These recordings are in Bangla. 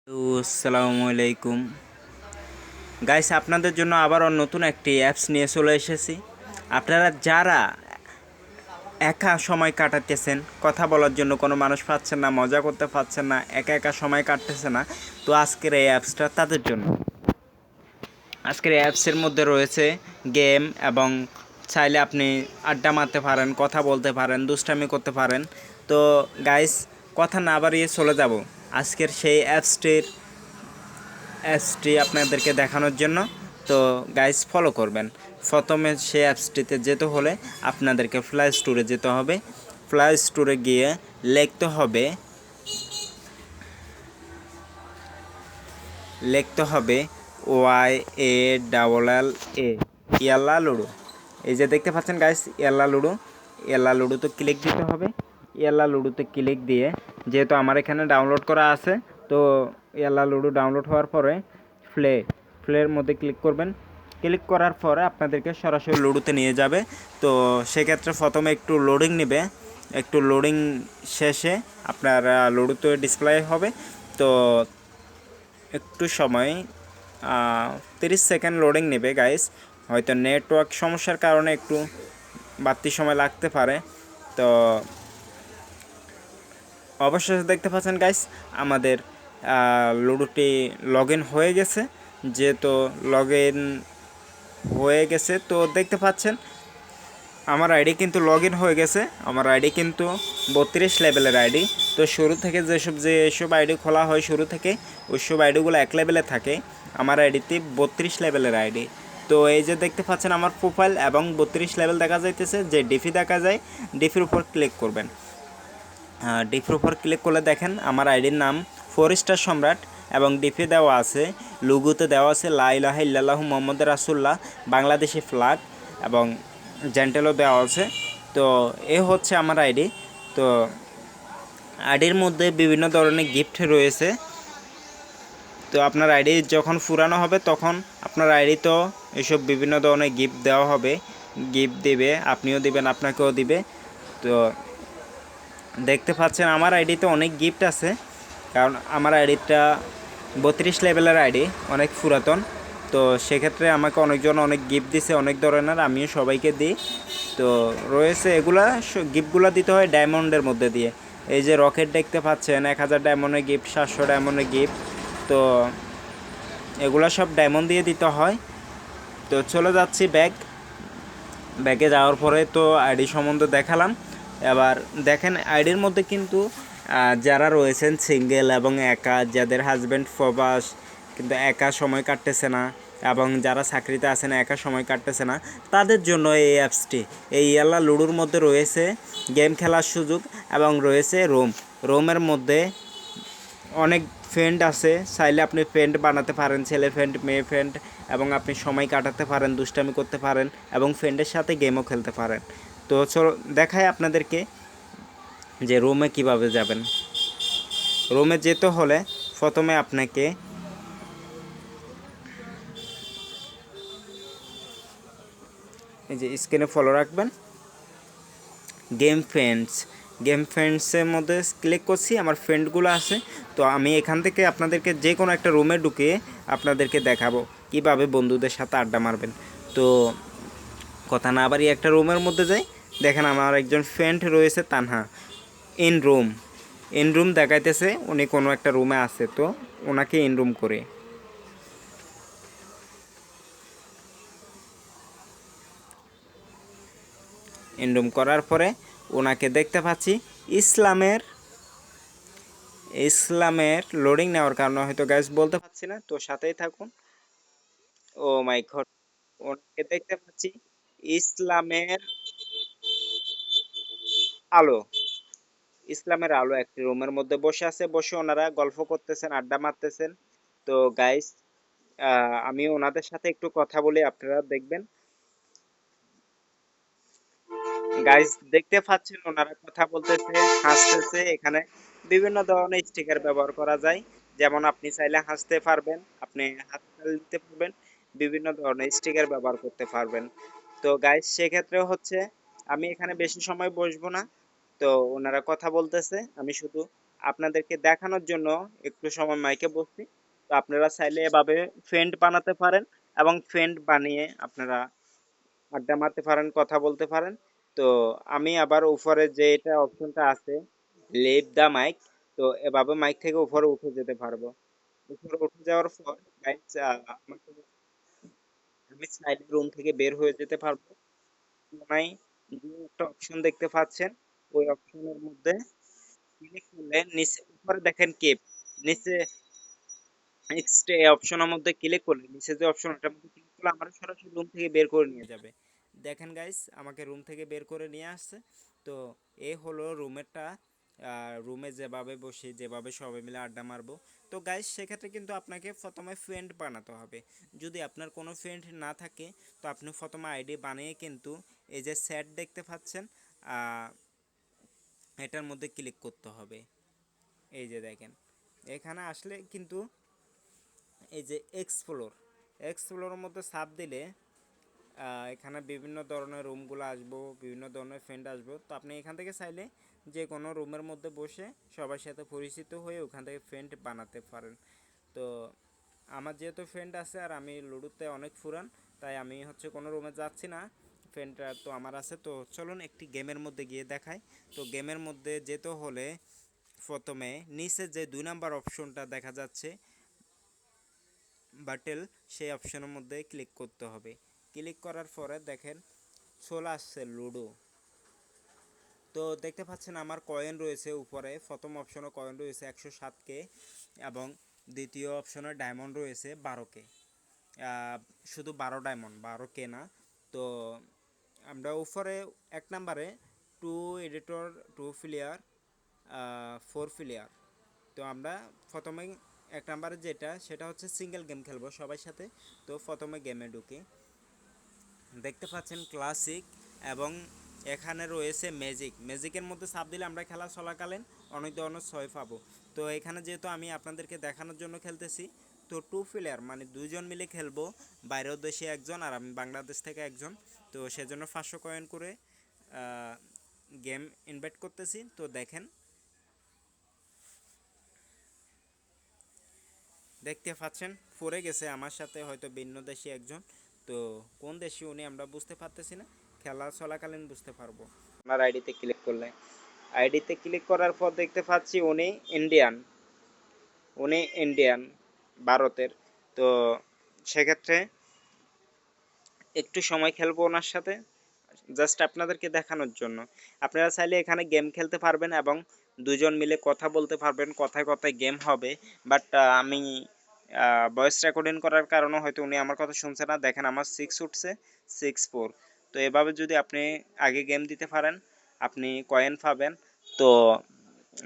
আসসালামু আলাইকুম গাইস, আপনাদের জন্য আবারও নতুন একটি অ্যাপস নিয়ে চলে এসেছি। আপনারা যারা একা সময় কাটাতেছেন, কথা বলার জন্য কোনো মানুষ পাচ্ছেন না, মজা করতে পারছেন না, একা একা সময় কাটতেছে না, তো আজকের এই অ্যাপসটা তাদের জন্য। আজকের এই অ্যাপসের মধ্যে রয়েছে গেম, এবং চাইলে আপনি আড্ডা মারতে পারেন, কথা বলতে পারেন, দুষ্টামি করতে পারেন। তো গাইস, কথা না বাড়িয়ে চলে যাব আজকের সেই অ্যাপসটি আপনাদেরকে দেখানোর জন্য। তো গাইস, ফলো করবেন। প্রথমে সেই অ্যাপসটিতে যেতে হলে আপনাদেরকে প্লে স্টোরে যেতে হবে। প্লে স্টোরে গিয়ে লিখতে হবে YALLA ইয়াল্লা লুডো। এই যে দেখতে পাচ্ছেন গাইস, ইয়াল্লা লুডো তো ক্লিক দিতে হবে। ইয়াল্লা লুডোতে ক্লিক দিয়ে, যেহেতু আমার এখানে ডাউনলোড করা আছে, তো ইয়াল্লা লুডো ডাউনলোড হওয়ার পরে প্লের মধ্যে ক্লিক করবেন। ক্লিক করার পরে আপনাদেরকে সরাসরি লুডোতে নিয়ে যাবে। তো সেক্ষেত্রে প্রথমে একটু লোডিং নেবে, একটু লোডিং শেষে আপনার লুডোতে ডিসপ্লে হবে। তো একটু সময় 30 সেকেন্ড লোডিং নেবে গাইস। হয়তো নেটওয়ার্ক সমস্যার কারণে একটু বাড়তি সময় লাগতে পারে। তো অবশ্যই দেখতে পাচ্ছেন গাইস, আমাদের লুডোটি লগ ইন হয়ে গেছে। যেহেতু লগ ইন হয়ে গেছে, তো দেখতে পাচ্ছেন আমার আইডি কিন্তু লগ ইন হয়ে গেছে। আমার আইডি কিন্তু 32 লেভেলের আইডি। তো শুরু থেকে যেসব আইডি খোলা হয়, শুরু থেকে ওইসব আইডিগুলো এক লেভেলে থাকে। আমার আইডিতে 32 লেভেলের আইডি। তো এই যে দেখতে পাচ্ছেন আমার প্রোফাইল এবং 32 লেভেল দেখা যাইতেছে, যে ডিপি দেখা যায়, ডিপির উপর ক্লিক করবেন। ডিপির উপর ক্লিক করলে দেখেন আমার আইডির নাম 4 স্টার সম্রাট, এবং ডিপি দেওয়া আছে, লুগুতে দেওয়া আছে লা ইলাহা ইল্লাল্লাহু মুহাম্মাদুর রাসূলুল্লাহ, বাংলাদেশি ফ্ল্যাগ, এবং জেন্টেলও দেওয়া আছে। তো এ হচ্ছে আমার আইডি। তো আইডির মধ্যে বিভিন্ন ধরনের গিফট রয়েছে। তো আপনার আইডি যখন ফুরানো হবে, তখন আপনার আইডি তো এসব বিভিন্ন ধরনের গিফট দেওয়া হবে, গিফট দিবে, আপনিও দিবেন, আপনাকেও দিবে। তো দেখতে পাচ্ছেন আমার আইডিতে অনেক গিফট আছে, কারণ আমার আইডিটা 32 লেভেলের আইডি, অনেক পুরাতন। তো সেক্ষেত্রে আমাকে অনেকজন অনেক গিফট দিছে, অনেক ধরনের, আমিও সবাইকে দিই। তো রয়েছে এগুলা, গিফটগুলো দিতে হয় ডায়মন্ডের মধ্যে দিয়ে। এই যে রকেট দেখতে পাচ্ছেন, 1000 ডায়মন্ডের গিফট, 700 ডায়মন্ডের গিফট। তো এগুলা সব ডায়মন্ড দিয়ে দিতে হয়। তো চলে যাচ্ছি ব্যাগে যাওয়ার পরে তো আইডি সম্বন্ধে দেখালাম। এবার দেখেন আইডির মধ্যে কিন্তু যারা রয়েছেন সিঙ্গেল এবং একা, যাদের হাজব্যান্ড প্রবাস কিন্তু একা সময় কাটতেছে না, এবং যারা চাকরিতে আছেন একা সময় কাটতেছে না, তাদের জন্য এই অ্যাপসটি। এই ইয়াল্লা লুডোর মধ্যে রয়েছে গেম খেলার সুযোগ, এবং রয়েছে রোমের মধ্যে অনেক ফ্রেন্ড আছে। চাইলে আপনি ফ্রেন্ড বানাতে পারেন, ছেলে ফ্রেন্ড, মেয়ে ফ্রেন্ড, এবং আপনি সময় কাটাতে পারেন, দুষ্টামি করতে পারেন, এবং ফ্রেন্ডের সাথে গেমও খেলতে পারেন। তো চলো দেখাই আপনাদেরকে যে রুমে কিভাবে যাবেন। রুমে যেতে হলে প্রথমে আপনাকে এই যে স্ক্রিনে ফলো রাখবেন, গেম ফ্রেন্ডসের মধ্যে ক্লিক করছি, আমার ফ্রেন্ডগুলো আছে। তো আমি এখান থেকে আপনাদেরকে যে কোনো একটা রুমে ঢুকিয়ে আপনাদেরকে দেখাবো কিভাবে বন্ধুদের সাথে আড্ডা মারবেন। তো কথা না বাড়িয়ে একটা রুমের মধ্যে যাই। দেখেন আমার একজন ফ্রেন্ড রয়েছে, তানহা। ইন রুম দেখাইতেছে, উনি কোনো একটা রুমে আছে, তো ওনাকে ইন রুম করার পরে ওনাকে দেখতে পাচ্ছি। ইসলামের ইসলামের লোডিং নেওয়ার কারণে হয়তো গ্যাস বলতে পারছি না, তো সাথেই থাকুন। ও মাই গড, ওনাকে দেখতে পাচ্ছি ইসলামের আলো। ইসলামের আলো একটি রুমের মধ্যে বসে আছে, বসে ওনারা গল্প করতেছেন, আড্ডা মারতেছেন। তো গাইস, আমি ওনাদের সাথে একটু কথা বলি, আপনারা দেখবেন। গাইস, দেখতে পাচ্ছেন ওনারা কথা বলতেছে, হাসতেছে। এখানে বিভিন্ন ধরনের স্টিকার ব্যবহার করা যায়, যেমন আপনি চাইলে হাসতে পারবেন, আপনি হাততালি দিতে পারবেন, বিভিন্ন ধরনের স্টিকার ব্যবহার করতে পারবেন। তো গাইস, সেক্ষেত্রে হচ্ছে আমি এখানে বেশি সময় বসবো না। তো ওনারা কথা বলতেছে, আমি শুধু আপনাদেরকে দেখানোর জন্য একটু সময় মাইকে বসছি। তো আপনারা চাইলে এভাবে ফ্রেন্ড বানাতে পারেন এবং ফ্রেন্ড বানিয়ে আপনারা আড্ডা মারতে পারেন, কথা বলতে পারেন। তো আমি আবার উপরে যে এটা অপশনটা আছে, লিভ দ্য মাইক, তো এভাবে মাইক থেকে উপরে উঠে যেতে পারবো। উপরে উঠে যাওয়ার পর গাইস আমি চাইলে রুম থেকে বের হয়ে যেতে পারবো। নাই যে একটা অপশন দেখতে পাচ্ছেন, ওই অপশনের মধ্যে ক্লিক করলে নিচে উপরে দেখেন কেপ, নিচে নেক্সট এই অপশনের মধ্যে ক্লিক করলে নিচে যে অপশন ওটার মধ্যে ক্লিক করলে আমার সরাসরি রুম থেকে বের করে নিয়ে যাবে। দেখেন গাইস আমাকে রুম থেকে বের করে নিয়ে আসছে। তো এই হলো রুমেরটা। রুমে যেভাবে বসে যেভাবে সবাই মিলে আড্ডা মারবো। তো গাইস সেক্ষেত্রে কিন্তু আপনাকে প্রথমে ফ্রেন্ড বানাতে হবে। যদি আপনার কোনো ফ্রেন্ড না থাকে তো আপনি প্রথমে আইডি বানিয়ে কিন্তু এই যে স্যাট দেখতে পাচ্ছেন, এটার মধ্যে ক্লিক করতে হবে। এই যে দেখেন এখানে আসলে কিন্তু এই যে এক্সপ্লোরের মধ্যে চাপ দিলে এখানে বিভিন্ন ধরনের রুমগুলো আসবো, বিভিন্ন ধরনের ফ্রেন্ড আসবো। তো আপনি এখান থেকে চাইলে যে কোনো রুমের মধ্যে বসে সবার সাথে পরিচিত হয়ে ওখান থেকে ফ্রেন্ড বানাতে পারেন। তো আমার যেহেতু ফ্রেন্ড আছে আর আমি লুডোতে অনেক ফুরান, তাই আমি হচ্ছে কোনো রুমে যাচ্ছি না, ফ্রেন্ডরা তো আমার আছে। তো চলুন একটি গেমের মধ্যে গিয়ে দেখাই। তো গেমের মধ্যে যেতে হলে প্রথমে নিচে যে 2 নাম্বার অপশনটা দেখা যাচ্ছে বাটেল, সেই অপশনের মধ্যে ক্লিক করতে হবে। ক্লিক করার পরে দেখেন চলে আসছে লুডো। তো দেখতে পাচ্ছেন আমার কয়েন রয়েছে উপরে, প্রথম অপশনে কয়েন রয়েছে 107K এবং দ্বিতীয় অপশনে ডায়মন্ড রয়েছে 12K। শুধু 12 ডায়মন্ড, 12K না। তো আমরা উপরে এক নাম্বারে 2 এডিটর, 2 প্লেয়ার, 4 প্লেয়ার। তো আমরা প্রথমে এক নাম্বারে যেটা সেটা হচ্ছে সিঙ্গেল গেম খেলবো সবার সাথে। তো প্রথমে গেমে ঢুকি, দেখতে পাচ্ছেন ক্লাসিক এবং এখানে রয়েছে ম্যাজিকের মধ্যে চাপ দিলে আমরা খেলা চলাকালীন অনেক ধরনের ছয় পাবো। তো এখানে যেহেতু আমি আপনাদেরকে দেখানোর জন্য খেলতেছি, তো 2 প্লেয়ার মানে দুইজন মিলে খেলবো, বাইরের দেশে একজন আর আমি বাংলাদেশ থেকে একজন। তো সেজন্য 500 কয়েন করে গেম ইনভাইট করতেছি। তো দেখেন দেখতে পাচ্ছেন পড়ে গেছে আমার সাথে হয়তো ভিন্ন দেশি একজন। তো কোন দেশি উনি আমরা বুঝতে পারতেছি না, খেলা চলাকালীন বুঝতে পারবো। ওনার আইডিতে ক্লিক করলে, আইডিতে ক্লিক করার পর দেখতে পাচ্ছি উনি ইন্ডিয়ান ভারতের। তো সেক্ষেত্রে একটু সময় খেলবো ওনার সাথে, জাস্ট আপনাদেরকে দেখানোর জন্য। আপনারা চাইলে এখানে গেম খেলতে পারবেন এবং দুজন মিলে কথা বলতে পারবেন, কথায় কথায় গেম হবে। বাট আমি ভয়েস রেকর্ডিং করার কারণে হয়তো উনি আমার কথা শুনছে না। দেখেন আমার 6 উঠছে, 6-4। তো এভাবে যদি আপনি আগে গেম দিতে পারেন আপনি কয়েন পাবেন। তো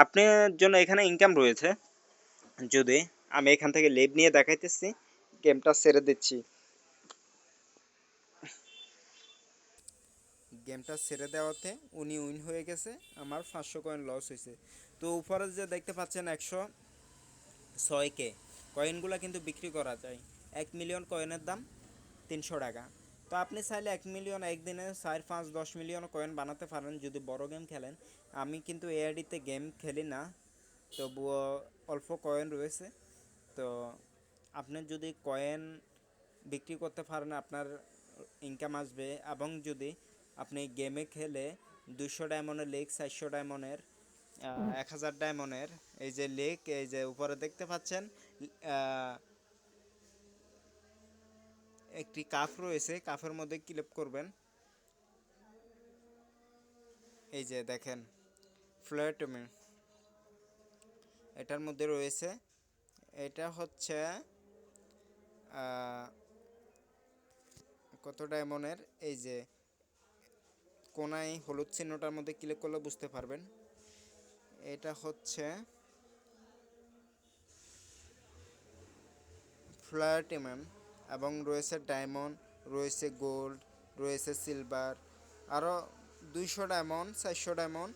আপনার জন্য এখানে ইনকাম রয়েছে। যদি আমি এখান থেকে লিভ নিয়ে দেখাইতেছি, গেমটা ছেড়ে দিচ্ছি। গেমটা ছেড়ে দেওয়াতে উনি উইন হয়ে গেছে, আমার 500 কয়েন লস হয়েছে। তো উপরে যে দেখতে পাচ্ছেন 106K কয়েনগুলো কিন্তু বিক্রি করা যায়। 1 মিলিয়ন কয়েনের দাম 300 টাকা। তো আপনি চাইলে 1 মিলিয়ন একদিনে 4, 5, 10 মিলিয়ন কয়েন বানাতে পারেন যদি বড় গেম খেলেন। আমি কিন্তু এআইডিতে গেম খেলি না, তবুও অল্প কয়েন রয়েছে। তো আপনি যদি কয়েন বিক্রি করতে পারেন আপনার ইনকাম আসবে। এবং যদি আপনি গেমে খেলে 200 ডায়মন্ডের লেক, 400 ডায়মন্ডের, 1000 ডায়মন্ডের এই যে লেক, এই যে উপরে দেখতে পাচ্ছেন একটি কাপ রয়েছে, কাপের মধ্যে ক্লিক করবেন। এই যে দেখেন ফ্ল্যাটমি এটার মধ্যে রয়েছে, এটা হচ্ছে কত ডায়মন্ডের, এই যে কোনায় হলুদ চিহ্নটার মধ্যে ক্লিক করলে বুঝতে পারবেন। এটা হচ্ছে প্লাটিনাম এবং রয়েছে ডায়মন্ড, রয়েছে গোল্ড, রয়েছে সিলভার, আরও 200 ডায়মন্ড, 400 ডায়মন্ড,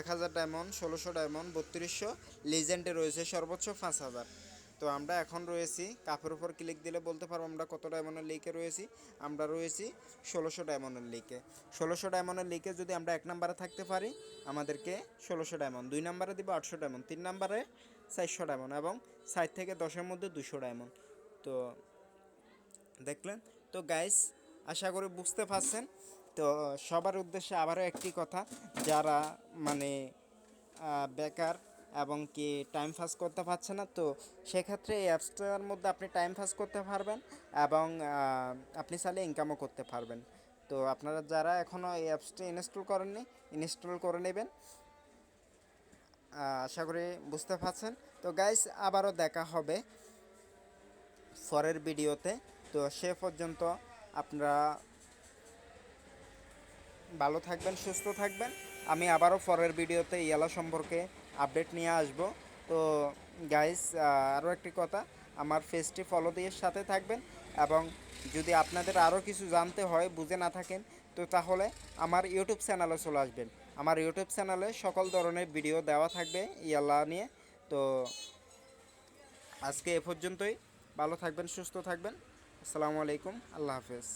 1000 ডায়মন্ড, 1600 ডায়মন্ড, 3200, লিজেন্ডে রয়েছে সর্বোচ্চ 5000। তো আমরা এখন রয়েছি কাপের উপর ক্লিক দিলে বলতে পারবো আমরা কত ডায়মন্ডের লিকে রয়েছি। আমরা রয়েছি 1600 ডায়মন্ডের লিকে। 1600 ডায়মন্ডের লিকে যদি আমরা 1 নম্বরে থাকতে পারি আমাদেরকে 1600 ডায়মন্ড, 2 নম্বরে দিব 800 ডায়মন্ড, 3 নম্বরে 400 ডায়মন্ড এবং 60 থেকে 10-এর মধ্যে 200 ডায়মন্ড। তো দেখলেন তো গাইস, আশা করি বুঝতে পারছেন। তো সবার উদ্দেশ্যে আবারও একটি কথা, যারা মানে বেকার এবং কি টাইম পাস করতে পারছে না, তো সেক্ষেত্রে এই অ্যাপসটার মধ্যে আপনি টাইম পাস করতে পারবেন এবং আপনি চাইলে ইনকামও করতে পারবেন। তো আপনারা যারা এখনও এই অ্যাপসটি ইনস্টল করেননি, ইনস্টল করে নেবেন। আশা করি বুঝতে পারছেন। তো গাইস, আবারও দেখা হবে পরের ভিডিওতে। তো সে পর্যন্ত আপনারা ভালো থাকবেন, সুস্থ থাকবেন। আমি আবারও পরের ভিডিওতে ইয়ালা সম্পর্কে আপডেট নিয়ে আসব। তো গাইস, আরও একটি কথা, আমার পেজটি ফলো দিয়ে সাথে থাকবেন এবং যদি আপনাদের আরও কিছু জানতে হয়, বুঝে না থাকেন, তো তাহলে আমার ইউটিউব চ্যানেলে চলে আসবেন। আমার ইউটিউব চ্যানেলে সকল ধরনের ভিডিও দেওয়া থাকবে ইয়ালা নিয়ে। তো আজকে এ পর্যন্তই। ভালো থাকবেন, সুস্থ থাকবেন। আসসালামু আলাইকুম, আল্লাহ হাফেজ।